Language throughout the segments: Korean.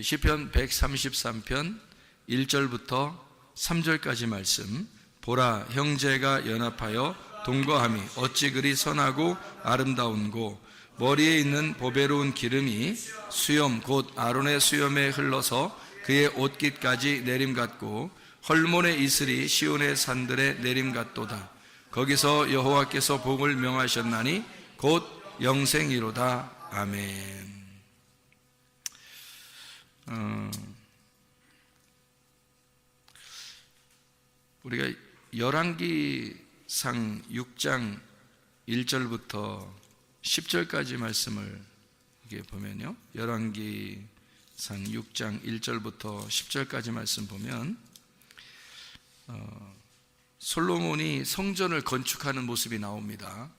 시편 133편 1절부터 3절까지 말씀. 보라, 형제가 연합하여 동거함이 어찌 그리 선하고 아름다운고, 머리에 있는 보배로운 기름이 수염 곧 아론의 수염에 흘러서 그의 옷깃까지 내림같고, 헐몬의 이슬이 시온의 산들에 내림같도다. 거기서 여호와께서 복을 명하셨나니 곧 영생이로다. 아멘. 우리가 열왕기상 6장 1절부터 10절까지 말씀을 이렇게 보면요, 열왕기상 6장 1절부터 10절까지 말씀 보면 솔로몬이 성전을 건축하는 모습이 나옵니다.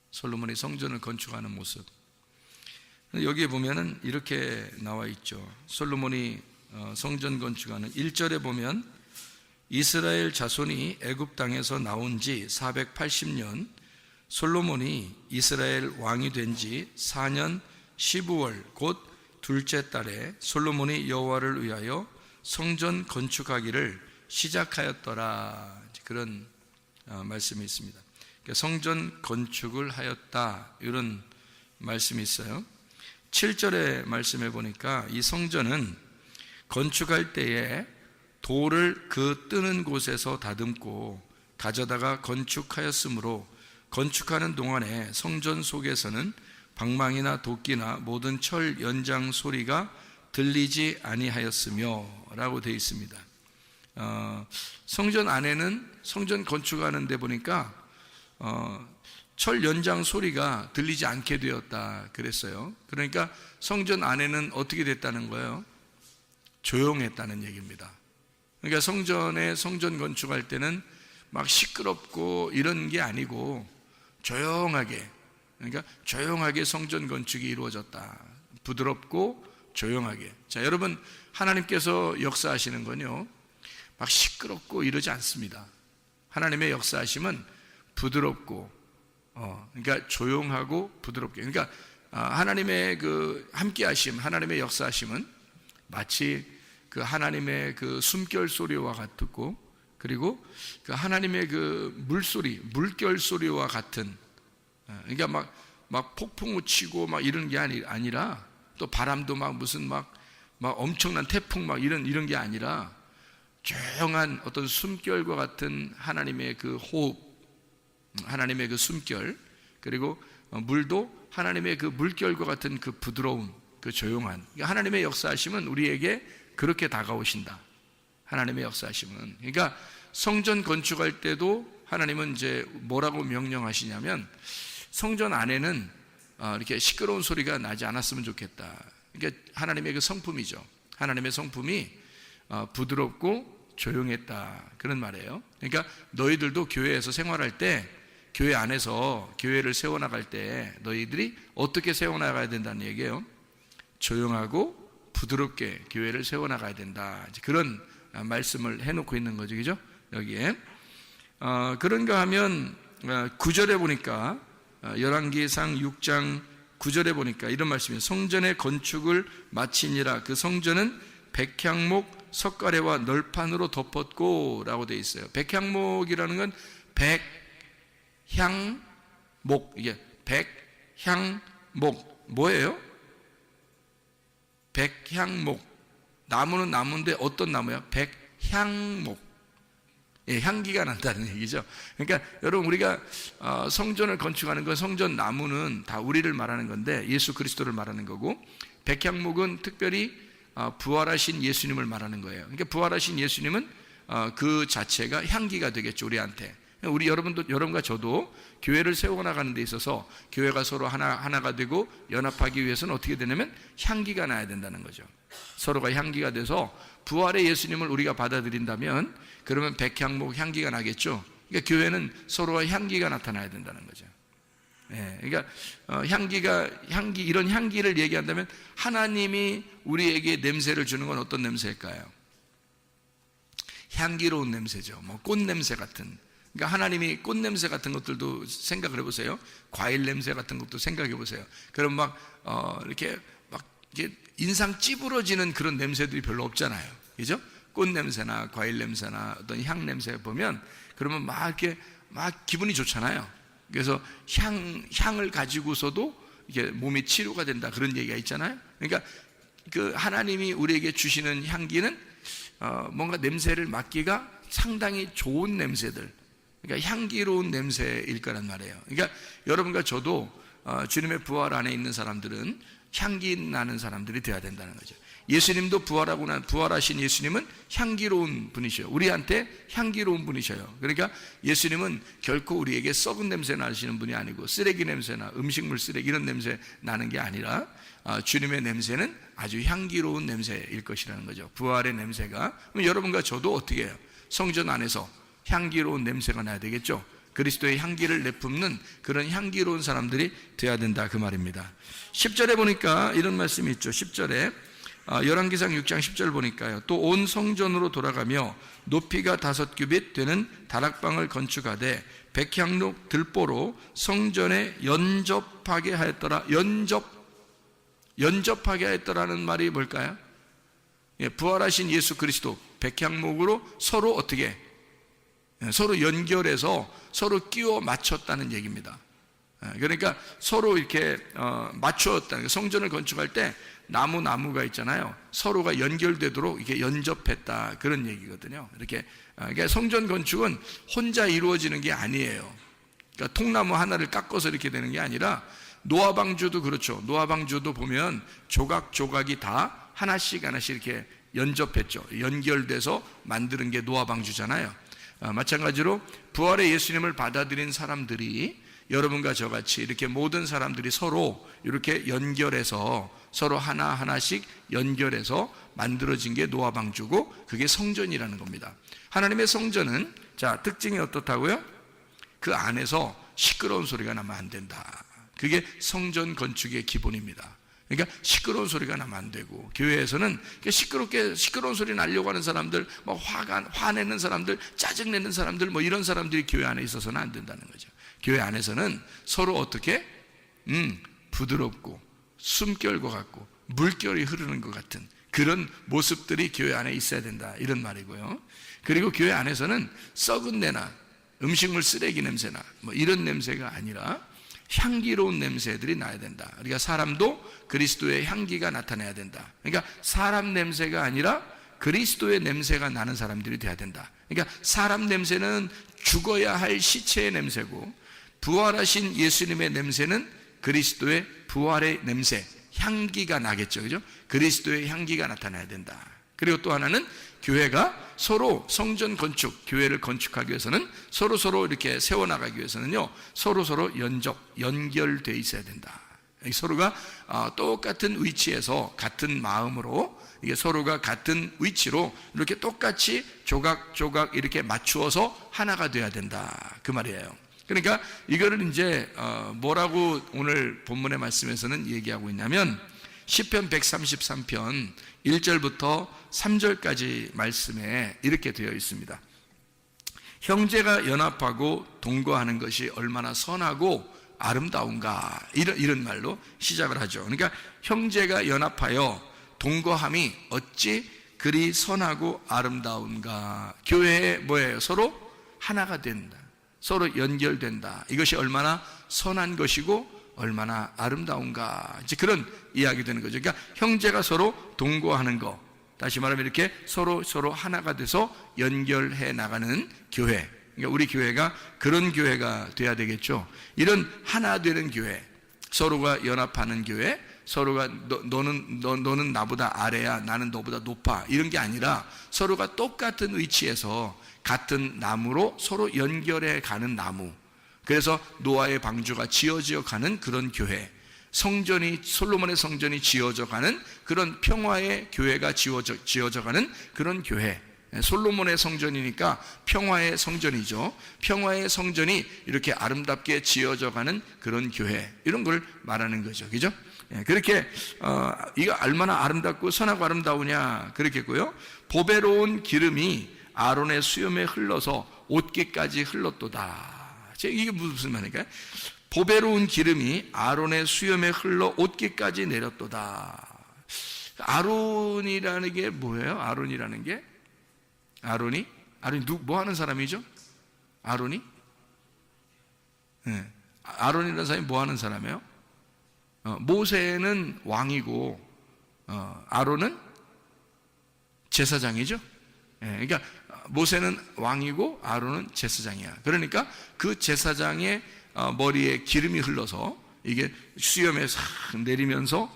솔로몬이 성전을 건축하는 모습. 여기에 보면은 이렇게 나와 있죠. 솔로몬이 성전 건축하는 1절에 보면 이스라엘 자손이 애굽 땅에서 나온 지 480년, 솔로몬이 이스라엘 왕이 된 지 4년 15월 곧 둘째 달에 솔로몬이 여호와를 위하여 성전 건축하기를 시작하였더라. 그런 말씀이 있습니다. 성전 건축을 하였다, 이런 말씀이 있어요. 7절의 말씀에 보니까 이 성전은 건축할 때에 돌을 그 뜨는 곳에서 다듬고 가져다가 건축하였으므로 건축하는 동안에 성전 속에서는 방망이나 도끼나 모든 철 연장 소리가 들리지 아니하였으며 라고 되어 있습니다. 성전 안에는 성전 건축하는 데 보니까 철 연장 소리가 들리지 않게 되었다 그랬어요. 그러니까 성전 안에는 어떻게 됐다는 거예요? 조용했다는 얘기입니다. 그러니까 성전 건축할 때는 막 시끄럽고 이런 게 아니고 조용하게, 그러니까 조용하게 성전 건축이 이루어졌다. 부드럽고 조용하게. 자, 여러분, 하나님께서 역사하시는 건요, 막 시끄럽고 이러지 않습니다. 하나님의 역사하심은 부드럽고, 그러니까 조용하고 부드럽게. 그러니까 하나님의 그 함께하심, 하나님의 역사하심은 마치 그 하나님의 그 숨결 소리와 같고, 그리고 그 하나님의 그 물소리, 물결 소리와 같은, 그러니까 막 폭풍우 치고 막 이런 게 아니라, 또 바람도 막 무슨 막 엄청난 태풍 막 이런 게 아니라, 조용한 어떤 숨결과 같은 하나님의 그 호흡, 하나님의 그 숨결, 그리고 물도 하나님의 그 물결과 같은 그 부드러움, 그 조용한, 하나님의 역사하심은 우리에게 그렇게 다가오신다. 하나님의 역사하심은. 그러니까 성전 건축할 때도 하나님은 이제 뭐라고 명령하시냐면, 성전 안에는 이렇게 시끄러운 소리가 나지 않았으면 좋겠다. 그러니까 하나님의 그 성품이죠. 하나님의 성품이 부드럽고 조용했다, 그런 말이에요. 그러니까 너희들도 교회에서 생활할 때, 교회 안에서 교회를 세워나갈 때 너희들이 어떻게 세워나가야 된다는 얘기예요. 조용하고 부드럽게 교회를 세워나가야 된다, 그런 말씀을 해놓고 있는 거죠, 그죠? 여기에 그런가 하면 9절에 보니까, 열왕기상 6장 9절에 보니까 이런 말씀이에요. 성전의 건축을 마치니라. 그 성전은 백향목 석가래와 널판으로 덮었고 라고 되어 있어요. 백향목이라는 건 백향목, 이게 백향목 뭐예요? 백향목. 나무는 나무인데 어떤 나무야? 백향목. 예, 향기가 난다는 얘기죠. 그러니까 여러분, 우리가 성전을 건축하는 건, 성전 나무는 다 우리를 말하는 건데 예수 그리스도를 말하는 거고, 백향목은 특별히 부활하신 예수님을 말하는 거예요. 그러니까 부활하신 예수님은 그 자체가 향기가 되겠죠, 우리한테. 우리 여러분과 저도 교회를 세워나가는 데 있어서 교회가 서로 하나가 되고 연합하기 위해서는 어떻게 되냐면 향기가 나야 된다는 거죠. 서로가 향기가 돼서 부활의 예수님을 우리가 받아들인다면, 그러면 백향목 향기가 나겠죠. 그러니까 교회는 서로와 향기가 나타나야 된다는 거죠. 예, 그러니까 향기, 이런 향기를 얘기한다면 하나님이 우리에게 냄새를 주는 건 어떤 냄새일까요? 향기로운 냄새죠. 뭐 꽃 냄새 같은. 그러니까 하나님이 꽃 냄새 같은 것들도 생각을 해보세요. 과일 냄새 같은 것도 생각해 보세요. 그럼 이렇게 인상 찌부러지는 그런 냄새들이 별로 없잖아요. 그죠? 꽃 냄새나 과일 냄새나 어떤 향 냄새 보면 그러면 막 이렇게 막 기분이 좋잖아요. 그래서 향을 가지고서도 이게 몸이 치료가 된다, 그런 얘기가 있잖아요. 그러니까 그 하나님이 우리에게 주시는 향기는 뭔가 냄새를 맡기가 상당히 좋은 냄새들, 그러니까 향기로운 냄새일 거란 말이에요. 그러니까 여러분과 저도 주님의 부활 안에 있는 사람들은 향기 나는 사람들이 되어야 된다는 거죠. 예수님도 부활하신 예수님은 향기로운 분이셔요. 우리한테 향기로운 분이셔요. 그러니까 예수님은 결코 우리에게 썩은 냄새 나시는 분이 아니고 쓰레기 냄새나 음식물 쓰레기 이런 냄새 나는 게 아니라 주님의 냄새는 아주 향기로운 냄새일 것이라는 거죠. 부활의 냄새가. 그럼 여러분과 저도 어떻게 해요? 성전 안에서 향기로운 냄새가 나야 되겠죠. 그리스도의 향기를 내뿜는 그런 향기로운 사람들이 되어야 된다, 그 말입니다. 10절에 보니까 이런 말씀이 있죠. 10절에 열왕기상 6장 10절 보니까요, 또 온 성전으로 돌아가며 높이가 5규빗 되는 다락방을 건축하되 백향록 들보로 성전에 연접하게 하였더라. 연접하게 하였더라는 말이 뭘까요? 부활하신 예수 그리스도 백향목으로 서로 어떻게 서로 연결해서 서로 끼워 맞췄다는 얘기입니다. 그러니까 서로 이렇게 맞추었다는, 성전을 건축할 때 나무가 있잖아요. 서로가 연결되도록 이렇게 연접했다, 그런 얘기거든요. 이렇게 그러니까 성전 건축은 혼자 이루어지는 게 아니에요. 그러니까 통나무 하나를 깎아서 이렇게 되는 게 아니라, 노아방주도 그렇죠. 노아방주도 보면 조각이 다 하나씩 이렇게 연접했죠. 연결돼서 만드는 게 노아방주잖아요. 마찬가지로 부활의 예수님을 받아들인 사람들이, 여러분과 저같이 이렇게 모든 사람들이 서로 이렇게 연결해서 서로 하나씩 연결해서 만들어진 게 노아방주고, 그게 성전이라는 겁니다. 하나님의 성전은 특징이 어떻다고요? 그 안에서 시끄러운 소리가 나면 안 된다. 그게 성전 건축의 기본입니다. 그러니까 시끄러운 소리가 나면 안 되고, 교회에서는 시끄러운 소리 나려고 하는 사람들, 화내는 사람들, 짜증내는 사람들, 이런 사람들이 교회 안에 있어서는 안 된다는 거죠. 교회 안에서는 서로 어떻게 부드럽고 숨결과 같고 물결이 흐르는 것 같은 그런 모습들이 교회 안에 있어야 된다, 이런 말이고요. 그리고 교회 안에서는 썩은 내나 음식물 쓰레기 냄새나 이런 냄새가 아니라 향기로운 냄새들이 나야 된다. 그러니까 사람도 그리스도의 향기가 나타나야 된다. 그러니까 사람 냄새가 아니라 그리스도의 냄새가 나는 사람들이 돼야 된다. 그러니까 사람 냄새는 죽어야 할 시체의 냄새고, 부활하신 예수님의 냄새는 그리스도의 부활의 냄새, 향기가 나겠죠. 그죠? 그리스도의 향기가 나타나야 된다. 그리고 또 하나는 교회가 서로 성전 건축, 교회를 건축하기 위해서는 서로 이렇게 세워나가기 위해서는요, 서로 연결되어 있어야 된다. 서로가 똑같은 위치에서 같은 마음으로, 이게 서로가 같은 위치로 이렇게 똑같이 조각 이렇게 맞추어서 하나가 돼야 된다, 그 말이에요. 그러니까 이거를 이제 뭐라고 오늘 본문의 말씀에서는 얘기하고 있냐면, 시편 133편 1절부터 3절까지 말씀에 이렇게 되어 있습니다. 형제가 연합하고 동거하는 것이 얼마나 선하고 아름다운가, 이런 말로 시작을 하죠. 그러니까 형제가 연합하여 동거함이 어찌 그리 선하고 아름다운가. 교회에 뭐예요? 서로 하나가 된다, 서로 연결된다. 이것이 얼마나 선한 것이고 얼마나 아름다운가, 이제 그런 이야기 되는 거죠. 그러니까 형제가 서로 동거하는 거, 다시 말하면 이렇게 서로 하나가 돼서 연결해 나가는 교회, 그러니까 우리 교회가 그런 교회가 돼야 되겠죠. 이런 하나 되는 교회, 서로가 연합하는 교회, 서로가 너는 나보다 아래야, 나는 너보다 높아, 이런 게 아니라 서로가 똑같은 위치에서 같은 나무로 서로 연결해 가는 나무. 그래서 노아의 방주가 지어져 가는 그런 교회, 솔로몬의 성전이 지어져 가는 그런 평화의 교회가 지어져 가는 그런 교회. 솔로몬의 성전이니까 평화의 성전이죠. 평화의 성전이 이렇게 아름답게 지어져 가는 그런 교회, 이런 걸 말하는 거죠. 그죠? 그렇게 이거 얼마나 아름답고 선하고 아름다우냐, 그렇겠고요. 보배로운 기름이 아론의 수염에 흘러서 옷깃까지 흘렀도다. 이게 무슨 말인가요? 보배로운 기름이 아론의 수염에 흘러 옷깃까지 내렸도다. 아론이라는 게 뭐예요? 아론이라는 게? 아론이 뭐 하는 사람이죠? 아론이? 네. 아론이라는 사람이 뭐 하는 사람이에요? 모세는 왕이고 아론은 제사장이죠. 그러니까 모세는 왕이고 아론은 제사장이야. 그러니까 그 제사장의 머리에 기름이 흘러서 이게 수염에 싹 내리면서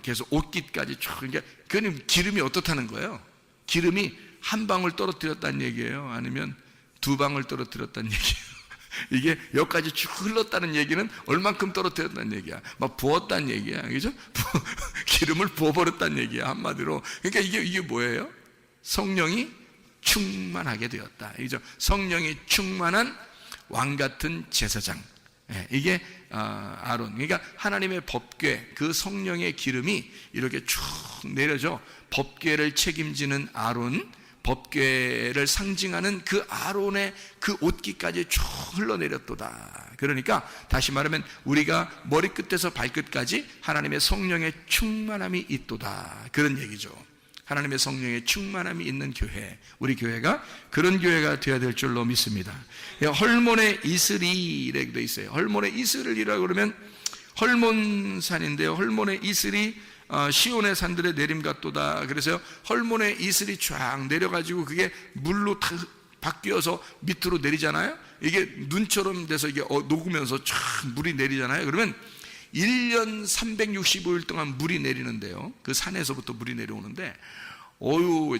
계속 옷깃까지 쭉. 그러니까 그는 기름이 어떻다는 거예요? 기름이 한 방울 떨어뜨렸다는 얘기예요? 아니면 두 방울 떨어뜨렸다는 얘기예요? 이게 여기까지 쭉 흘렀다는 얘기는 얼만큼 떨어뜨렸다는 얘기야? 막 부었다는 얘기야, 그죠? 기름을 부어버렸다는 얘기야, 한마디로. 그러니까 이게 뭐예요? 성령이 충만하게 되었다, 그죠? 성령이 충만한 왕 같은 제사장. 이게 아론. 그러니까 하나님의 법궤, 그 성령의 기름이 이렇게 쭉 내려져 법궤를 책임지는 아론, 법궤를 상징하는 그 아론의 그 옷깃까지 쭉 흘러내렸도다. 그러니까 다시 말하면 우리가 머리끝에서 발끝까지 하나님의 성령의 충만함이 있도다, 그런 얘기죠. 하나님의 성령의 충만함이 있는 교회, 우리 교회가 그런 교회가 되어야 될 줄로 믿습니다. 헐몬의 이슬이라고 되어 있어요. 헐몬의 이슬이라고 그러면 헐몬산인데요, 헐몬의 이슬이 시온의 산들의 내림 같도다. 그래서 헐몬의 이슬이 쫙 내려가지고 그게 물로 바뀌어서 밑으로 내리잖아요. 이게 눈처럼 돼서 이게 녹으면서 쫙 물이 내리잖아요. 그러면 1년 365일 동안 물이 내리는데요, 그 산에서부터 물이 내려오는데,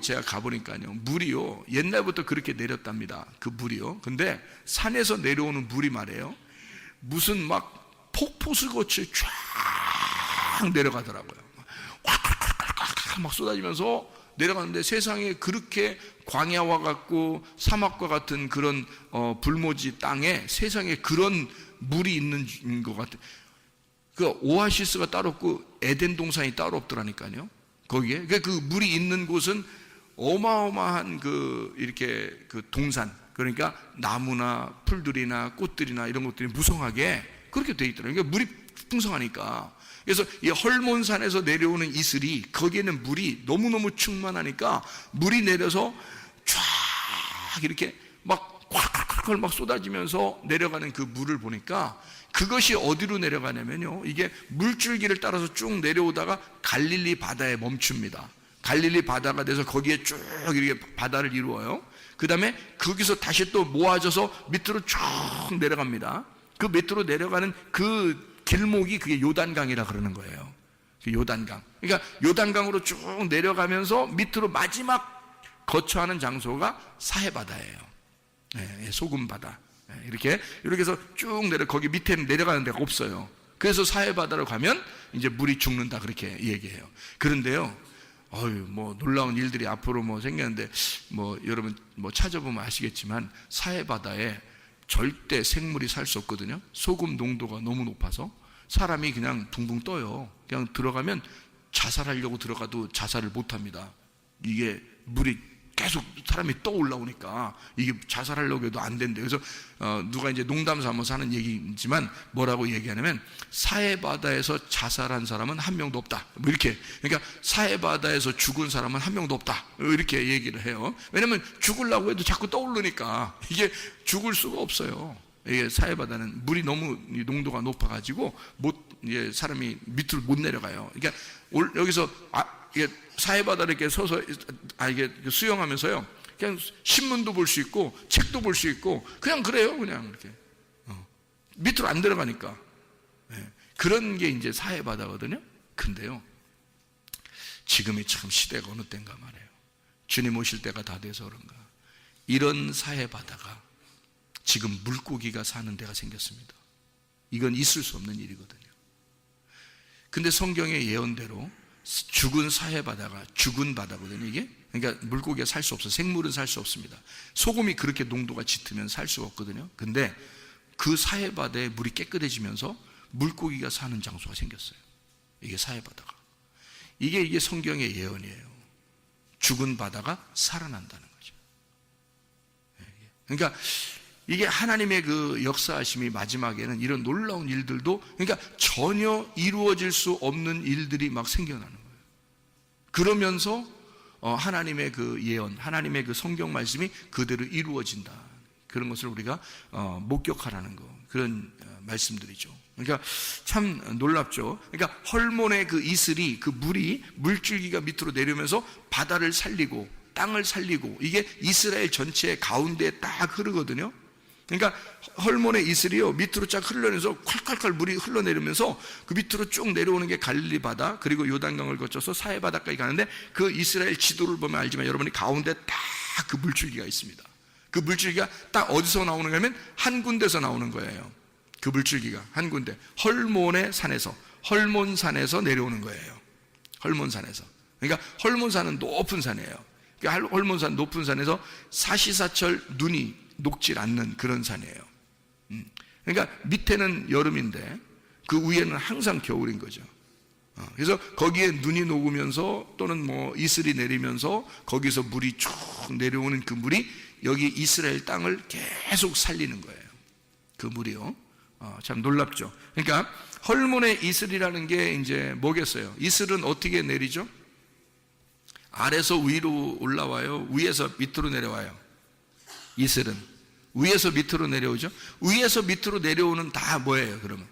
제가 가보니까요, 물이요, 옛날부터 그렇게 내렸답니다. 그 물이요. 근데 산에서 내려오는 물이 말이에요, 무슨 막 폭포수같이 쫙 내려가더라고요. 확 막 쏟아지면서 내려가는데, 세상에 그렇게 광야와 같고 사막과 같은 그런 불모지 땅에 세상에 그런 물이 있는 것 같아요. 그 오아시스가 따로 없고 에덴 동산이 따로 없더라니까요, 거기에. 그 물이 있는 곳은 어마어마한 이렇게 동산, 그러니까 나무나 풀들이나 꽃들이나 이런 것들이 무성하게 그렇게 돼 있더라고요. 그러니까 물이 풍성하니까. 그래서 이 헐몬산에서 내려오는 이슬이, 거기에는 물이 너무너무 충만하니까 물이 내려서 쫙 이렇게 막 콱콱콱 막 쏟아지면서 내려가는 그 물을 보니까, 그것이 어디로 내려가냐면요, 이게 물줄기를 따라서 쭉 내려오다가 갈릴리 바다에 멈춥니다. 갈릴리 바다가 돼서 거기에 쭉 이렇게 바다를 이루어요. 그 다음에 거기서 다시 또 모아져서 밑으로 쭉 내려갑니다. 그 밑으로 내려가는 그 길목이 그게 요단강이라 그러는 거예요. 그 요단강. 그러니까 요단강으로 쭉 내려가면서 밑으로 마지막 거처하는 장소가 사해바다예요. 소금바다. 이렇게 해서 쭉 거기 밑에는 내려가는 데가 없어요. 그래서 사해바다로 가면 이제 물이 죽는다, 그렇게 얘기해요. 그런데요, 뭐 놀라운 일들이 앞으로 뭐 생겼는데, 뭐 여러분 뭐 찾아보면 아시겠지만 사해바다에 절대 생물이 살 수 없거든요. 소금 농도가 너무 높아서 사람이 그냥 붕붕 떠요. 그냥 들어가면 자살하려고 들어가도 자살을 못합니다. 이게 물이 계속 사람이 떠올라오니까 이게 자살하려고 해도 안 된대요. 그래서 누가 이제 농담 삼아서 하는 얘기지만 뭐라고 얘기하냐면, 사해바다에서 자살한 사람은 한 명도 없다, 뭐 이렇게. 그러니까 사해바다에서 죽은 사람은 한 명도 없다, 이렇게 얘기를 해요. 왜냐면 죽으려고 해도 자꾸 떠오르니까 이게 죽을 수가 없어요. 이게 사해바다는 물이 너무 농도가 높아가지고 사람이 밑으로 못 내려가요. 그러니까 여기서 이게 사해바다를 이렇게 서서 이게 수영하면서요, 그냥 신문도 볼 수 있고 책도 볼 수 있고 그냥 그래요. 그냥 이렇게 밑으로 안 들어가니까. 그런 게 이제 사해바다거든요. 근데요, 지금이 참 시대가 어느 때인가 말이에요. 주님 오실 때가 다 돼서 그런가, 이런 사해바다가 지금 물고기가 사는 데가 생겼습니다. 이건 있을 수 없는 일이거든요. 근데 성경의 예언대로 죽은 사해바다가 죽은 바다거든요, 이게. 그러니까 물고기가 살 수 없어요. 생물은 살 수 없습니다. 소금이 그렇게 농도가 짙으면 살 수가 없거든요. 근데 그 사해바다에 물이 깨끗해지면서 물고기가 사는 장소가 생겼어요. 이게 사해바다가. 이게 성경의 예언이에요. 죽은 바다가 살아난다는 거죠. 그러니까 이게 하나님의 그 역사하심이 마지막에는 이런 놀라운 일들도, 그러니까 전혀 이루어질 수 없는 일들이 막 생겨나는 거예요. 그러면서 하나님의 그 예언, 하나님의 그 성경 말씀이 그대로 이루어진다. 그런 것을 우리가 목격하라는 거, 그런 말씀들이죠. 그러니까 참 놀랍죠. 그러니까 헐몬의 그 이슬이, 그 물이, 물줄기가 밑으로 내려오면서 바다를 살리고 땅을 살리고, 이게 이스라엘 전체의 가운데에 딱 흐르거든요. 그러니까 헐몬의 이슬이요, 밑으로 쫙 흘러내면서 콸콸콸 물이 흘러내리면서 그 밑으로 쭉 내려오는 게 갈릴리 바다, 그리고 요단강을 거쳐서 사해 바다까지 가는데, 그 이스라엘 지도를 보면 알지만 여러분이 가운데 딱 그 물줄기가 있습니다. 그 물줄기가 딱 어디서 나오는 거냐면 한 군데서 나오는 거예요. 그 물줄기가 한 군데, 헐몬의 산에서, 헐몬산에서 내려오는 거예요. 헐몬산에서. 그러니까 헐몬산은 높은 산이에요. 그러니까 헐몬산, 높은 산에서 사시사철 눈이 녹질 않는 그런 산이에요. 그러니까 밑에는 여름인데 그 위에는 항상 겨울인 거죠. 그래서 거기에 눈이 녹으면서 또는 뭐 이슬이 내리면서 거기서 물이 쭉 내려오는 그 물이 여기 이스라엘 땅을 계속 살리는 거예요. 그 물이요. 참 놀랍죠. 그러니까 헐몬의 이슬이라는 게 이제 뭐겠어요? 이슬은 어떻게 내리죠? 아래서 위로 올라와요? 위에서 밑으로 내려와요? 이슬은 위에서 밑으로 내려오죠? 위에서 밑으로 내려오는 다 뭐예요, 그러면?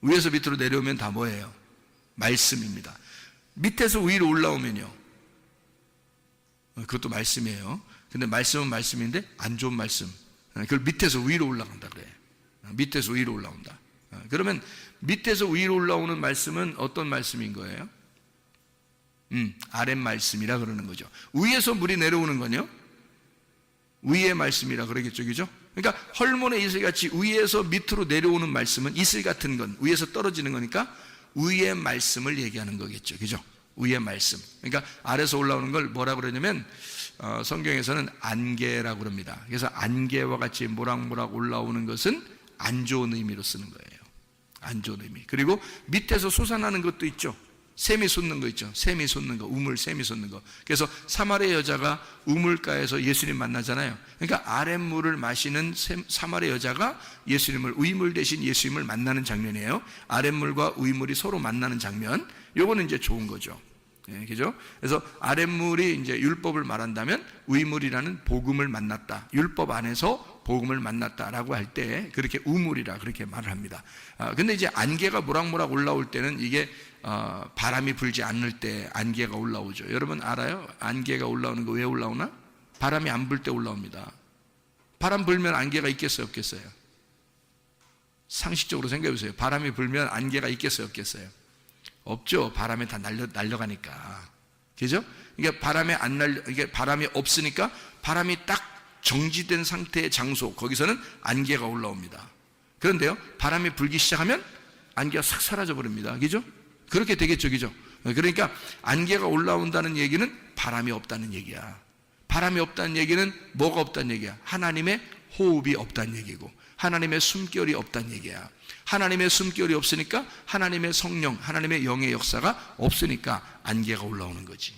위에서 밑으로 내려오면 다 뭐예요? 말씀입니다. 밑에서 위로 올라오면요, 그것도 말씀이에요. 근데 말씀은 말씀인데 안 좋은 말씀, 그걸 밑에서 위로 올라간다 그래. 밑에서 위로 올라온다. 그러면 밑에서 위로 올라오는 말씀은 어떤 말씀인 거예요? 아랫 말씀이라 그러는 거죠. 위에서 물이 내려오는 건요, 위의 말씀이라 그러겠죠, 그죠? 그러니까 헐몬의 이슬같이 위에서 밑으로 내려오는 말씀은 이슬 같은 건 위에서 떨어지는 거니까 위의 말씀을 얘기하는 거겠죠, 그죠? 위의 말씀. 그러니까 아래서 올라오는 걸 뭐라 그러냐면 성경에서는 안개라고 그럽니다. 그래서 안개와 같이 모락모락 올라오는 것은 안 좋은 의미로 쓰는 거예요. 안 좋은 의미. 그리고 밑에서 솟아나는 것도 있죠. 샘이 솟는 거 있죠. 샘이 솟는 거, 우물, 샘이 솟는 거. 그래서 사마리아 여자가 우물가에서 예수님 만나잖아요. 그러니까 아랫물을 마시는 사마리아 여자가 예수님을, 우이물 대신 예수님을 만나는 장면이에요. 아랫물과 우이물이 서로 만나는 장면. 요거는 이제 좋은 거죠. 예, 그죠? 그래서 아랫물이 이제 율법을 말한다면 우이물이라는 복음을 만났다. 율법 안에서 복음을 만났다라고 할 때 그렇게 우물이라 그렇게 말을 합니다. 근데 이제 안개가 모락모락 올라올 때는 이게 바람이 불지 않을 때 안개가 올라오죠. 여러분 알아요? 안개가 올라오는 거 왜 올라오나? 바람이 안 불 때 올라옵니다. 바람 불면 안개가 있겠어요, 없겠어요? 상식적으로 생각해 보세요. 바람이 불면 안개가 있겠어요, 없겠어요? 없죠. 바람에 다 날려가니까. 그죠? 그러니까 이게 바람이 없으니까 바람이 딱 정지된 상태의 장소, 거기서는 안개가 올라옵니다. 그런데요, 바람이 불기 시작하면 안개가 싹 사라져 버립니다. 그죠? 그렇게 되겠죠, 그죠? 그러니까 안개가 올라온다는 얘기는 바람이 없다는 얘기야. 바람이 없다는 얘기는 뭐가 없다는 얘기야? 하나님의 호흡이 없다는 얘기고, 하나님의 숨결이 없다는 얘기야. 하나님의 숨결이 없으니까 하나님의 성령, 하나님의 영의 역사가 없으니까 안개가 올라오는 거지.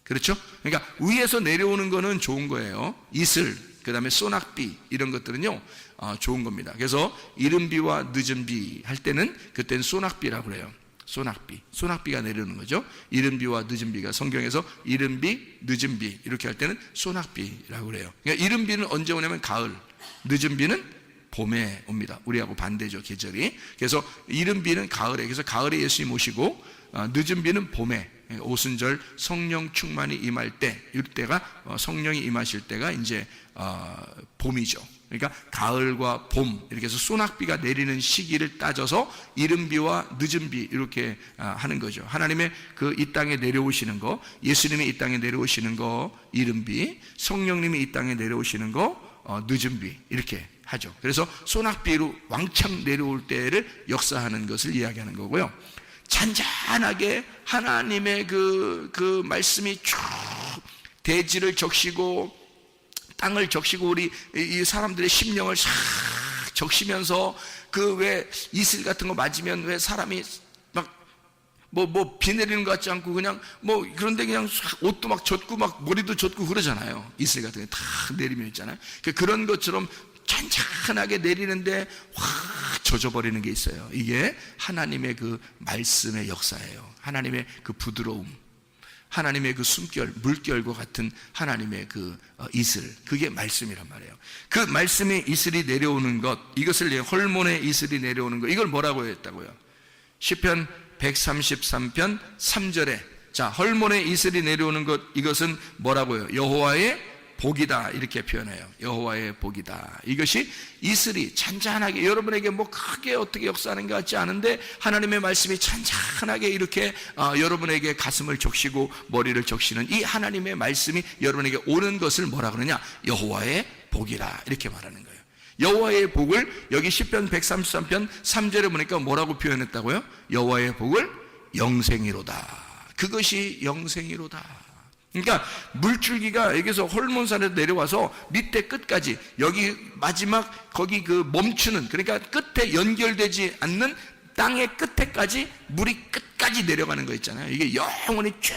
그렇죠? 그러니까 위에서 내려오는 거는 좋은 거예요. 이슬, 그 다음에 소낙비, 이런 것들은요 좋은 겁니다. 그래서 이른 비와 늦은 비 할 때는 그때는 소낙비라고 그래요. 소낙비가 내려오는 거죠. 이른 비와 늦은 비가 성경에서 이른 비, 늦은 비 이렇게 할 때는 소낙비라고 그래요. 그러니까 이른 비는 언제 오냐면 가을, 늦은 비는 봄에 옵니다. 우리하고 반대죠, 계절이. 그래서 이른 비는 가을에, 그래서 가을에 예수님 오시고 늦은 비는 봄에, 오순절 성령 충만이 임할 때, 이때가 성령이 임하실 때가 이제 봄이죠. 그러니까 가을과 봄 이렇게 해서 소낙비가 내리는 시기를 따져서 이른 비와 늦은 비 이렇게 하는 거죠. 하나님의 그 이 땅에 내려오시는 거, 예수님이 이 땅에 내려오시는 거 이른 비, 성령님이 이 땅에 내려오시는 거 늦은 비 이렇게 하죠. 그래서 소낙비로 왕창 내려올 때를 역사하는 것을 이야기하는 거고요. 잔잔하게 하나님의 그 말씀이 쭉 대지를 적시고 땅을 적시고 우리 이 사람들의 심령을 싹 적시면서 그 왜 이슬 같은 거 맞으면 왜 사람이 막 비 내리는 것 같지 않고 그냥 그런데 그냥 옷도 막 젖고 막 머리도 젖고 그러잖아요. 이슬 같은 게 다 내리면 있잖아요. 그런 것처럼 잔잔하게 내리는데 확 젖어버리는 게 있어요. 이게 하나님의 그 말씀의 역사예요. 하나님의 그 부드러움. 하나님의 그 숨결, 물결과 같은 하나님의 그 이슬, 그게 말씀이란 말이에요. 그 말씀의 이슬이 내려오는 것, 이것을 헐몬의 이슬이 내려오는 것, 이걸 뭐라고 했다고요? 시편 133편 3절에 자, 헐몬의 이슬이 내려오는 것, 이것은 뭐라고요? 여호와의 복이다, 이렇게 표현해요. 여호와의 복이다. 이것이 이슬이 잔잔하게, 여러분에게 뭐 크게 어떻게 역사하는 것 같지 않은데 하나님의 말씀이 잔잔하게 이렇게 여러분에게 가슴을 적시고 머리를 적시는 이 하나님의 말씀이 여러분에게 오는 것을 뭐라 그러냐? 여호와의 복이라, 이렇게 말하는 거예요. 여호와의 복을 여기 시편 133편 3절에 보니까 뭐라고 표현했다고요? 여호와의 복을 영생이로다. 그것이 영생이로다. 그러니까 물줄기가 여기서 헐몬산에서 내려와서 밑에 끝까지, 여기 마지막 거기 그 멈추는, 그러니까 끝에 연결되지 않는 땅의 끝에까지 물이 끝까지 내려가는 거 있잖아요. 이게 영원히 쭉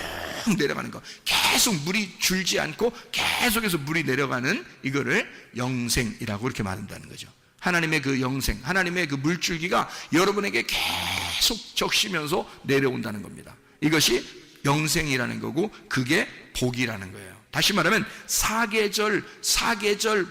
내려가는 거, 계속 물이 줄지 않고 계속해서 물이 내려가는, 이거를 영생이라고 이렇게 말한다는 거죠. 하나님의 그 영생, 하나님의 그 물줄기가 여러분에게 계속 적시면서 내려온다는 겁니다. 이것이 영생이라는 거고, 그게 복이라는 거예요. 다시 말하면 사계절,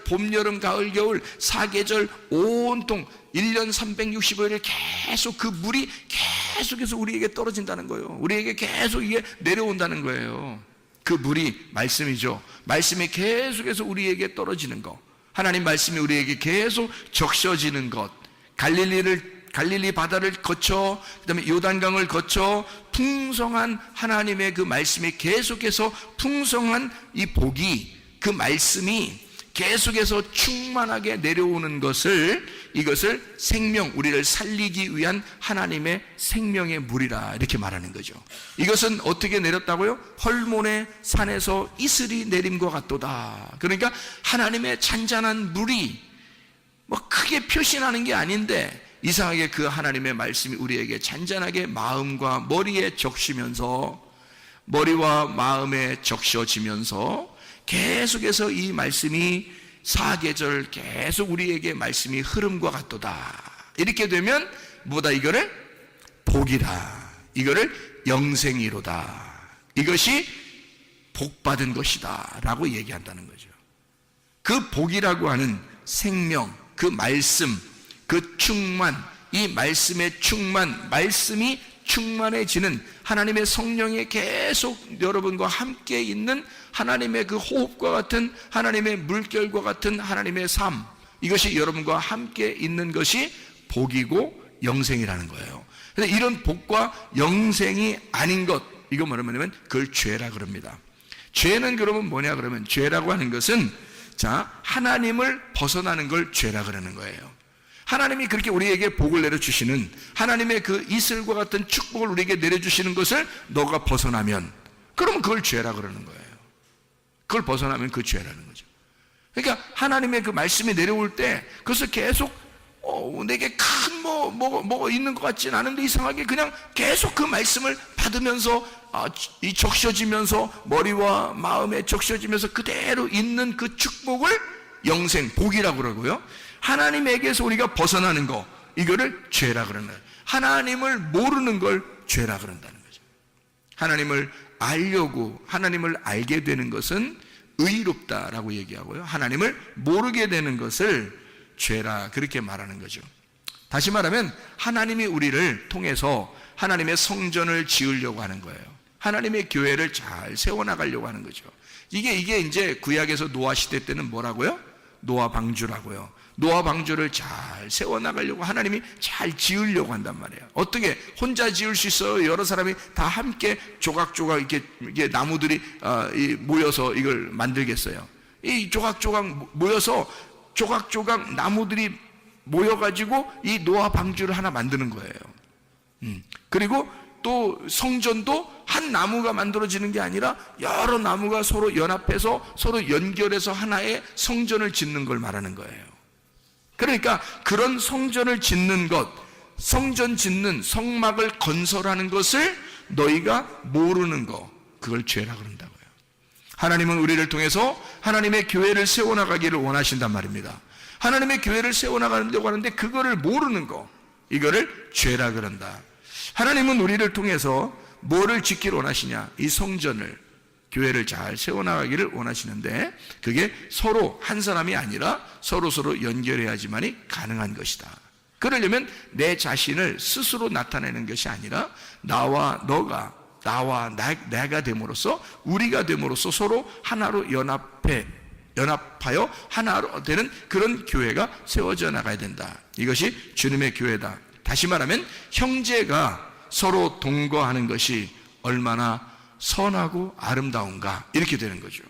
봄, 여름, 가을, 겨울, 사계절 온통 1년 365일을 계속 그 물이 계속해서 우리에게 떨어진다는 거예요. 우리에게 계속 이게 내려온다는 거예요. 그 물이 말씀이죠. 말씀이 계속해서 우리에게 떨어지는 것, 하나님 말씀이 우리에게 계속 적셔지는 것, 갈릴리 바다를 거쳐, 그 다음에 요단강을 거쳐 풍성한 하나님의 그 말씀이 계속해서 풍성한 이 복이, 그 말씀이 계속해서 충만하게 내려오는 것을, 이것을 생명, 우리를 살리기 위한 하나님의 생명의 물이라, 이렇게 말하는 거죠. 이것은 어떻게 내렸다고요? 헐몬의 산에서 이슬이 내림과 같도다. 그러니까 하나님의 잔잔한 물이 뭐 크게 표시나는 게 아닌데, 이상하게 그 하나님의 말씀이 우리에게 잔잔하게 마음과 머리에 적시면서, 머리와 마음에 적셔지면서 계속해서 이 말씀이 사계절 계속 우리에게 말씀이 흐름과 같도다. 이렇게 되면 뭐다? 이거를 복이다, 이거를 영생이로다, 이것이 복받은 것이다 라고 얘기한다는 거죠. 그 복이라고 하는 생명, 그 말씀, 그 충만, 이 말씀의 충만, 말씀이 충만해지는 하나님의 성령에 계속 여러분과 함께 있는 하나님의 그 호흡과 같은, 하나님의 물결과 같은 하나님의 삶, 이것이 여러분과 함께 있는 것이 복이고 영생이라는 거예요. 그런데 이런 복과 영생이 아닌 것, 이거 뭐냐면 그걸 죄라 그럽니다. 죄는 그러면 뭐냐 그러면, 죄라고 하는 것은 자, 하나님을 벗어나는 걸 죄라 그러는 거예요. 하나님이 그렇게 우리에게 복을 내려주시는, 하나님의 그 이슬과 같은 축복을 우리에게 내려주시는 것을 너가 벗어나면, 그러면 그걸 죄라 그러는 거예요. 그걸 벗어나면 그 죄라는 거죠. 그러니까 하나님의 그 말씀이 내려올 때 그것을 계속 내게 큰 뭐 있는 것 같지는 않은데 이상하게 그냥 계속 그 말씀을 받으면서 이 적셔지면서 머리와 마음에 적셔지면서 그대로 있는 그 축복을 영생, 복이라고 그러고요. 하나님에게서 우리가 벗어나는 거, 이거를 죄라 그러는 거예요. 하나님을 모르는 걸 죄라 그런다는 거죠. 하나님을 알려고, 하나님을 알게 되는 것은 의롭다라고 얘기하고요, 하나님을 모르게 되는 것을 죄라, 그렇게 말하는 거죠. 다시 말하면 하나님이 우리를 통해서 하나님의 성전을 지으려고 하는 거예요. 하나님의 교회를 잘 세워나가려고 하는 거죠. 이게 이제 구약에서 노아 시대 때는 뭐라고요? 노아 방주라고요. 노아 방주를 잘 세워나가려고 하나님이 잘 지으려고 한단 말이에요. 어떻게 혼자 지을 수 있어요? 여러 사람이 다 함께 조각조각 이게 나무들이 모여서 이걸 만들겠어요? 이 조각조각 모여서 조각조각 나무들이 모여가지고 이 노아 방주를 하나 만드는 거예요. 그리고 또 성전도 한 나무가 만들어지는 게 아니라 여러 나무가 서로 연합해서 서로 연결해서 하나의 성전을 짓는 걸 말하는 거예요. 그러니까 그런 성전을 짓는 것, 성전 짓는, 성막을 건설하는 것을 너희가 모르는 거, 그걸 죄라 그런다고요. 하나님은 우리를 통해서 하나님의 교회를 세워나가기를 원하신단 말입니다. 하나님의 교회를 세워나가려고 하는데 그거를 모르는 거, 이거를 죄라 그런다. 하나님은 우리를 통해서 뭐를 지키를 원하시냐? 이 성전을, 교회를 잘 세워나가기를 원하시는데, 그게 서로 한 사람이 아니라 서로 연결해야지만이 가능한 것이다. 그러려면 내 자신을 스스로 나타내는 것이 아니라 나와 너가, 나와 내가 됨으로써, 우리가 됨으로써 서로 하나로 연합하여 하나로 되는 그런 교회가 세워져 나가야 된다. 이것이 주님의 교회다. 다시 말하면 형제가 서로 동거하는 것이 얼마나 선하고 아름다운가, 이렇게 되는 거죠.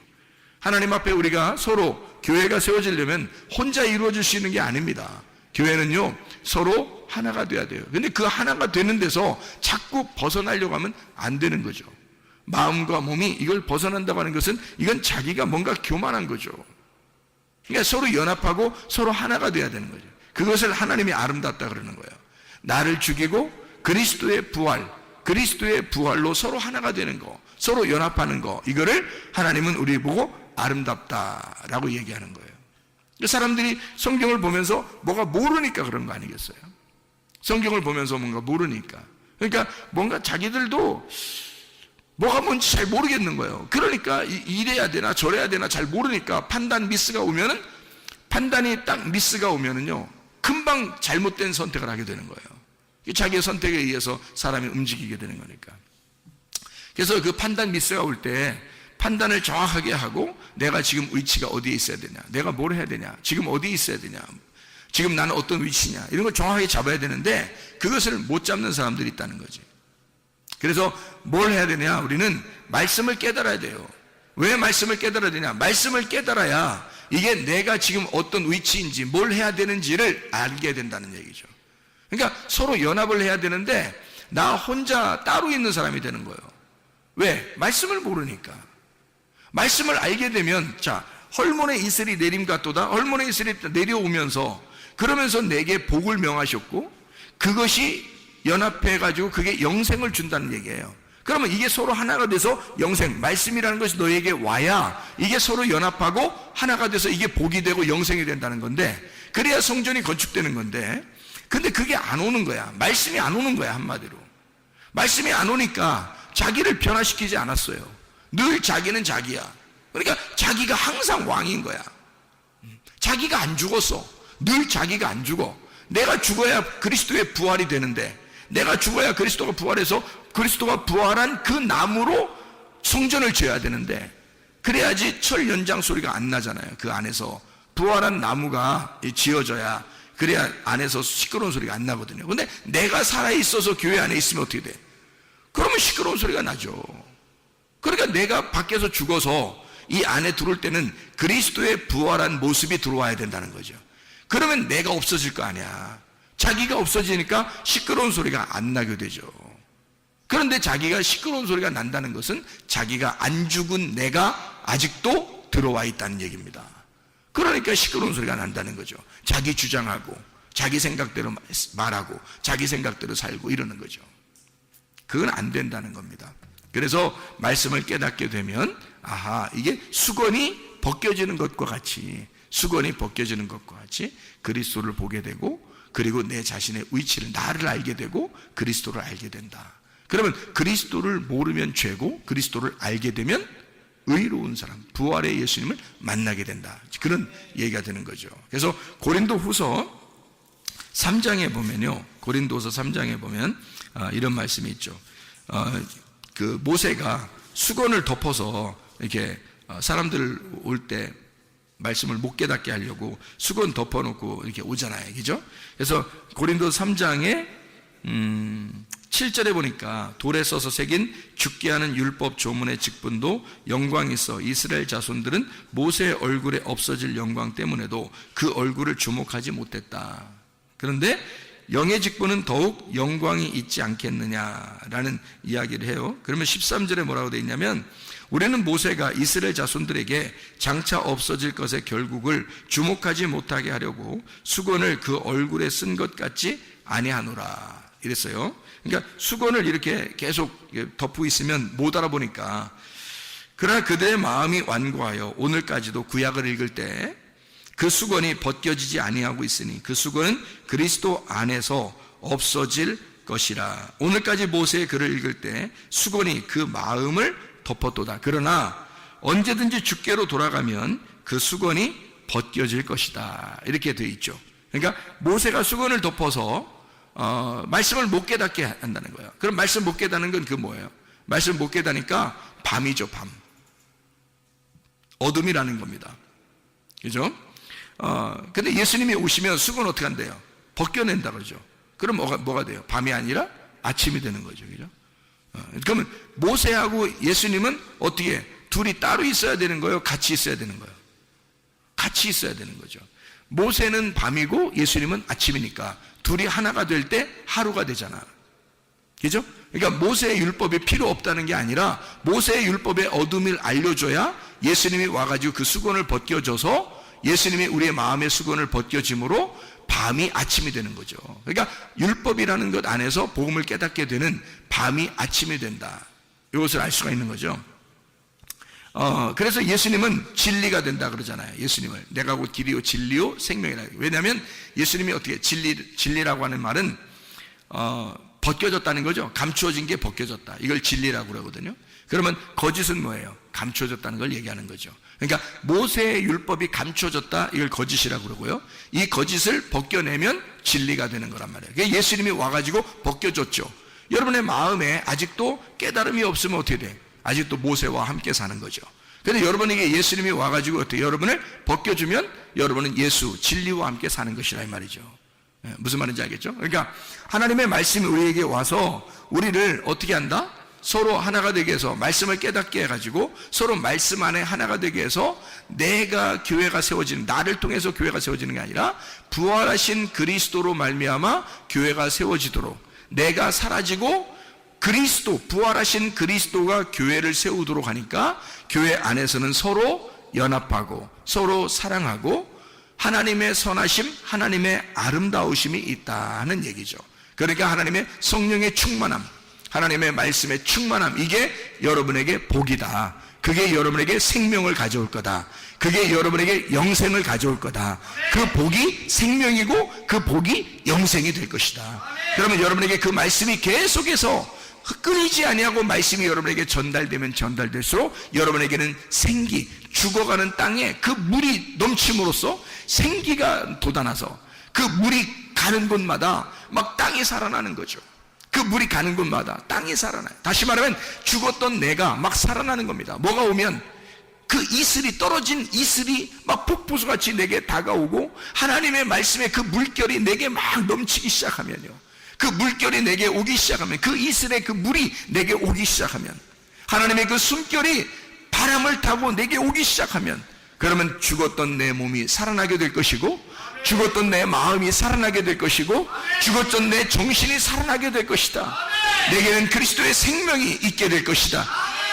하나님 앞에 우리가 서로 교회가 세워지려면 혼자 이루어질 수 있는 게 아닙니다. 교회는요, 서로 하나가 돼야 돼요. 근데 그 하나가 되는 데서 자꾸 벗어나려고 하면 안 되는 거죠. 마음과 몸이 이걸 벗어난다고 하는 것은 이건 자기가 뭔가 교만한 거죠. 그러니까 서로 연합하고 서로 하나가 돼야 되는 거죠. 그것을 하나님이 아름답다 그러는 거예요. 나를 죽이고 그리스도의 부활로 서로 하나가 되는 거, 서로 연합하는 거, 이거를 하나님은 우리 보고 아름답다라고 얘기하는 거예요. 사람들이 성경을 보면서 뭐가 모르니까 그런 거 아니겠어요? 성경을 보면서 뭔가 모르니까. 그러니까 뭔가 자기들도 뭐가 뭔지 잘 모르겠는 거예요. 그러니까 이래야 되나 저래야 되나 잘 모르니까 판단이 딱 미스가 오면은요, 금방 잘못된 선택을 하게 되는 거예요. 자기의 선택에 의해서 사람이 움직이게 되는 거니까. 그래서 그 판단 미스가 올 때 판단을 정확하게 하고, 내가 지금 위치가 어디에 있어야 되냐, 내가 뭘 해야 되냐, 지금 어디에 있어야 되냐, 지금 나는 어떤 위치냐, 이런 걸 정확하게 잡아야 되는데 그것을 못 잡는 사람들이 있다는 거지. 그래서 뭘 해야 되냐? 우리는 말씀을 깨달아야 돼요. 왜 말씀을 깨달아야 되냐? 말씀을 깨달아야 이게 내가 지금 어떤 위치인지 뭘 해야 되는지를 알게 된다는 얘기죠. 그러니까 서로 연합을 해야 되는데 나 혼자 따로 있는 사람이 되는 거예요. 왜? 말씀을 모르니까. 말씀을 알게 되면, 자, 헐몬의 이슬이 내림 같도다. 헐몬의 이슬이 내려오면서, 그러면서 내게 복을 명하셨고, 그것이 연합해가지고 그게 영생을 준다는 얘기예요. 그러면 이게 서로 하나가 돼서 영생, 말씀이라는 것이 너에게 와야 이게 서로 연합하고 하나가 돼서 이게 복이 되고 영생이 된다는 건데, 그래야 성전이 건축되는 건데, 근데 그게 안 오는 거야. 말씀이 안 오는 거야, 한마디로. 말씀이 안 오니까 자기를 변화시키지 않았어요. 늘 자기는 자기야. 그러니까 자기가 항상 왕인 거야. 자기가 안 죽었어. 늘 자기가 안 죽어. 내가 죽어야 그리스도의 부활이 되는데, 내가 죽어야 그리스도가 부활해서 그리스도가 부활한 그 나무로 성전을 지어야 되는데, 그래야지 철 연장 소리가 안 나잖아요. 그 안에서 부활한 나무가 지어져야, 그래야 안에서 시끄러운 소리가 안 나거든요. 근데 내가 살아있어서 교회 안에 있으면 어떻게 돼? 그러면 시끄러운 소리가 나죠. 그러니까 내가 밖에서 죽어서 이 안에 들어올 때는 그리스도의 부활한 모습이 들어와야 된다는 거죠. 그러면 내가 없어질 거 아니야. 자기가 없어지니까 시끄러운 소리가 안 나게 되죠. 그런데 자기가 시끄러운 소리가 난다는 것은 자기가 안 죽은 내가 아직도 들어와 있다는 얘기입니다. 그러니까 시끄러운 소리가 난다는 거죠. 자기 주장하고 자기 생각대로 말하고 자기 생각대로 살고 이러는 거죠. 그건 안 된다는 겁니다. 그래서 말씀을 깨닫게 되면, 아하, 이게 수건이 벗겨지는 것과 같이 그리스도를 보게 되고, 그리고 내 자신의 위치를, 나를 알게 되고 그리스도를 알게 된다. 그러면 그리스도를 모르면 죄고, 그리스도를 알게 되면 의로운 사람, 부활의 예수님을 만나게 된다. 그런 얘기가 되는 거죠. 그래서 고린도후서 3장에 보면요, 고린도서 3장에 보면 이런 말씀이 있죠. 그 모세가 수건을 덮어서 이렇게 사람들 올 때 말씀을 못 깨닫게 하려고 수건 덮어놓고 이렇게 오잖아요, 그죠? 그래서 고린도서 3장에 7절에 보니까, 돌에 써서 새긴 죽게 하는 율법 조문의 직분도 영광이 있어 이스라엘 자손들은 모세의 얼굴에 없어질 영광 때문에도 그 얼굴을 주목하지 못했다. 그런데 영의 직분은 더욱 영광이 있지 않겠느냐라는 이야기를 해요. 그러면 13절에 뭐라고 되어 있냐면, 우리는 모세가 이스라엘 자손들에게 장차 없어질 것의 결국을 주목하지 못하게 하려고 수건을 그 얼굴에 쓴 것 같지 아니하노라 이랬어요. 그러니까 수건을 이렇게 계속 덮고 있으면 못 알아보니까, 그러나 그들의 마음이 완고하여 오늘까지도 구약을 읽을 때 그 수건이 벗겨지지 아니하고 있으니 그 수건은 그리스도 안에서 없어질 것이라. 오늘까지 모세의 글을 읽을 때 수건이 그 마음을 덮었도다. 그러나 언제든지 주께로 돌아가면 그 수건이 벗겨질 것이다. 이렇게 되어 있죠. 그러니까 모세가 수건을 덮어서 말씀을 못 깨닫게 한다는 거예요. 그럼 말씀 못 깨닫는 건 그 뭐예요? 말씀 못 깨닫으니까 밤이죠, 밤. 어둠이라는 겁니다. 그죠? 근데 예수님이 오시면 수건 어떻게 한대요? 벗겨낸다 그러죠. 그럼 뭐가 돼요? 밤이 아니라 아침이 되는 거죠. 그죠? 그러면 모세하고 예수님은 어떻게 둘이 따로 있어야 되는 거예요? 같이 있어야 되는 거예요? 같이 있어야 되는 거죠. 모세는 밤이고 예수님은 아침이니까 둘이 하나가 될 때 하루가 되잖아. 그죠? 그러니까 모세의 율법이 필요 없다는 게 아니라 모세의 율법의 어둠을 알려줘야 예수님이 와가지고 그 수건을 벗겨줘서 예수님이 우리의 마음의 수건을 벗겨짐으로 밤이 아침이 되는 거죠. 그러니까 율법이라는 것 안에서 복음을 깨닫게 되는 밤이 아침이 된다. 이것을 알 수가 있는 거죠. 그래서 예수님은 진리가 된다 그러잖아요. 예수님을 내가 곧 길이요 진리요 생명이라. 왜냐하면 예수님이 어떻게 진리라고 하는 말은 벗겨졌다는 거죠. 감추어진 게 벗겨졌다. 이걸 진리라고 그러거든요. 그러면 거짓은 뭐예요? 감추어졌다는 걸 얘기하는 거죠. 그러니까 모세의 율법이 감추어졌다. 이걸 거짓이라고 그러고요. 이 거짓을 벗겨내면 진리가 되는 거란 말이에요. 그러니까 예수님이 와가지고 벗겨줬죠. 여러분의 마음에 아직도 깨달음이 없으면 어떻게 돼? 아직도 모세와 함께 사는 거죠. 그런데 여러분에게 예수님이 와가지고 어떻게 여러분을 벗겨주면 여러분은 예수 진리와 함께 사는 것이라 이 말이죠. 무슨 말인지 알겠죠? 그러니까 하나님의 말씀이 우리에게 와서 우리를 어떻게 한다? 서로 하나가 되게 해서 말씀을 깨닫게 해가지고 서로 말씀 안에 하나가 되게 해서 내가 교회가 세워지는, 나를 통해서 교회가 세워지는 게 아니라 부활하신 그리스도로 말미암아 교회가 세워지도록, 내가 사라지고 그리스도, 부활하신 그리스도가 교회를 세우도록 하니까 교회 안에서는 서로 연합하고 서로 사랑하고 하나님의 선하심, 하나님의 아름다우심이 있다는 얘기죠. 그러니까 하나님의 성령의 충만함, 하나님의 말씀의 충만함, 이게 여러분에게 복이다. 그게 여러분에게 생명을 가져올 거다. 그게 여러분에게 영생을 가져올 거다. 그 복이 생명이고 그 복이 영생이 될 것이다. 그러면 여러분에게 그 말씀이 계속해서 끊이지 아니하고 말씀이 여러분에게 전달되면 전달될수록 여러분에게는 생기, 죽어가는 땅에 그 물이 넘침으로써 생기가 돋아나서 그 물이 가는 곳마다 막 땅이 살아나는 거죠. 그 물이 가는 곳마다 땅이 살아나요. 다시 말하면 죽었던 내가 막 살아나는 겁니다. 뭐가 오면 그 이슬이, 떨어진 이슬이 막 폭포수같이 내게 다가오고 하나님의 말씀에 그 물결이 내게 막 넘치기 시작하면요, 그 물결이 내게 오기 시작하면, 그 이슬의 그 물이 내게 오기 시작하면, 하나님의 그 숨결이 바람을 타고 내게 오기 시작하면, 그러면 죽었던 내 몸이 살아나게 될 것이고, 죽었던 내 마음이 살아나게 될 것이고, 죽었던 내 정신이 살아나게 될 것이다. 내게는 그리스도의 생명이 있게 될 것이다.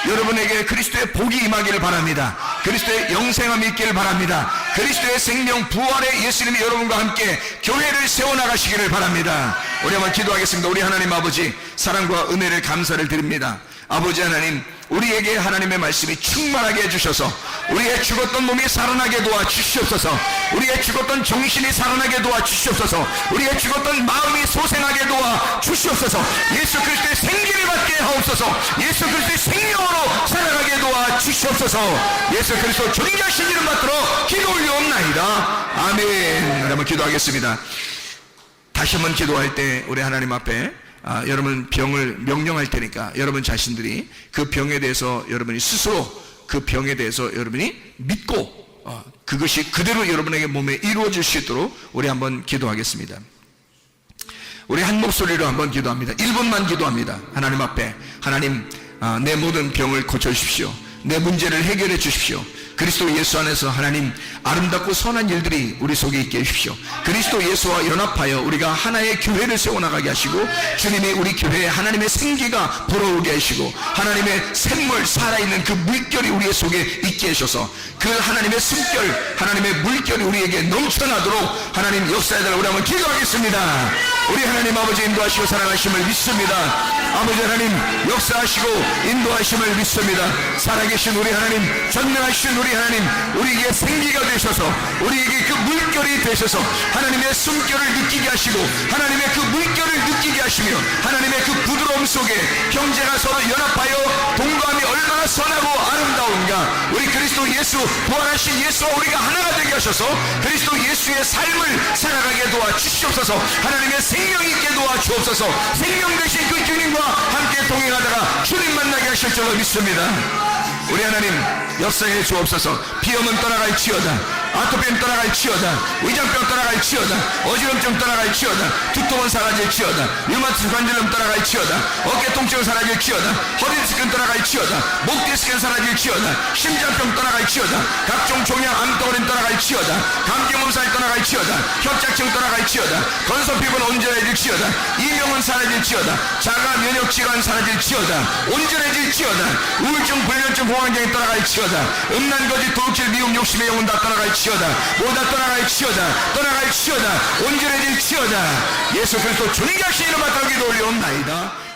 여러분에게 그리스도의 복이 임하기를 바랍니다. 그리스도의 영생함이 있기를 바랍니다. 그리스도의 생명 부활의 예수님이 여러분과 함께 교회를 세워나가시기를 바랍니다. 우리 한번 기도하겠습니다. 우리 하나님 아버지, 사랑과 은혜를 감사를 드립니다. 아버지 하나님, 우리에게 하나님의 말씀이 충만하게 해주셔서 우리의 죽었던 몸이 살아나게 도와주시옵소서. 우리의 죽었던 정신이 살아나게 도와주시옵소서. 우리의 죽었던 마음이 소생하게 도와주시옵소서. 예수 그리스도의 생기를 받게 하옵소서. 예수 그리스도의 생명으로 살아가게 도와주시옵소서. 예수 그리스도 존귀하신 이름 받들어 기도 올려옵나이다. 아멘. 한번 기도하겠습니다. 다시 한번 기도할 때 우리 하나님 앞에 여러분 병을 명령할 테니까 여러분 자신들이 그 병에 대해서 여러분이 스스로 그 병에 대해서 여러분이 믿고 그것이 그대로 여러분에게 몸에 이루어질 수 있도록 우리 한번 기도하겠습니다. 우리 한 목소리로 한번 기도합니다. 1분만 기도합니다. 하나님 앞에, 하나님, 내 모든 병을 고쳐주십시오. 내 문제를 해결해 주십시오. 그리스도 예수 안에서 하나님 아름답고 선한 일들이 우리 속에 있게 해주십시오. 그리스도 예수와 연합하여 우리가 하나의 교회를 세워나가게 하시고, 주님이 우리 교회에 하나님의 생기가 불어오게 하시고, 하나님의 샘물, 살아있는 그 물결이 우리 속에 있게 하셔서 그 하나님의 숨결, 하나님의 물결이 우리에게 넘쳐나도록 하나님 역사해달라고 우리 한번 기도하겠습니다. 우리 하나님 아버지 인도하시고 사랑하심을 믿습니다. 아버지 하나님 역사하시고 인도하심을 믿습니다. 살아계신 우리 하나님, 전능하신 우리 하나님, 우리에게 생기가 되셔서 우리에게 그 물결이 되셔서 하나님의 숨결을 느끼게 하시고 하나님의 그 물결을 느끼게 하시며 속에 형제가 서로 연합하여 동거함이 얼마나 선하고 아름다운가. 우리 그리스도 예수, 부활하신 예수와 우리가 하나가 되게 하셔서 그리스도 예수의 삶을 살아가게 도와주시옵소서. 하나님의 생명 있게 도와주옵소서. 생명 되신 그 주님과 함께 동행하다가 주님 만나게 하실 줄로 믿습니다. 우리 하나님 역사해 주옵소서. 비염은 떠나갈지어다, 아토피는 떠나갈지어다, 위장병 떠나갈지어다, 어지럼증 떠나갈지어다, 두통은 사라질지어다, 류마티스 관절염 떠나갈지어다, 어깨 통증은 사라질지어다, 허리 디스크는 떠나갈지어다, 목 디스크는 사라질지어다, 심장병 떠나갈지어다, 각종 종양 암덩어리는 떠나갈지어다, 감기 몸살 떠나갈지어다, 협착증 떠나갈지어다, 건선 피부는 온전해질지어다, 이명은 사라질지어다, 자가 면역 질환 사라질지어다, 온전해질지어다, 우울증 불면증 공황장애 떠나갈지어다, 음란 거짓 도둑질 미움 욕심의 영혼 다 떠나갈지어다, 모두 떠나갈지어다, 떠나갈지어다, 온전해질지어다. 예수 그리스도 주님이 하신 이름 받들어 기도 올려옵나이다.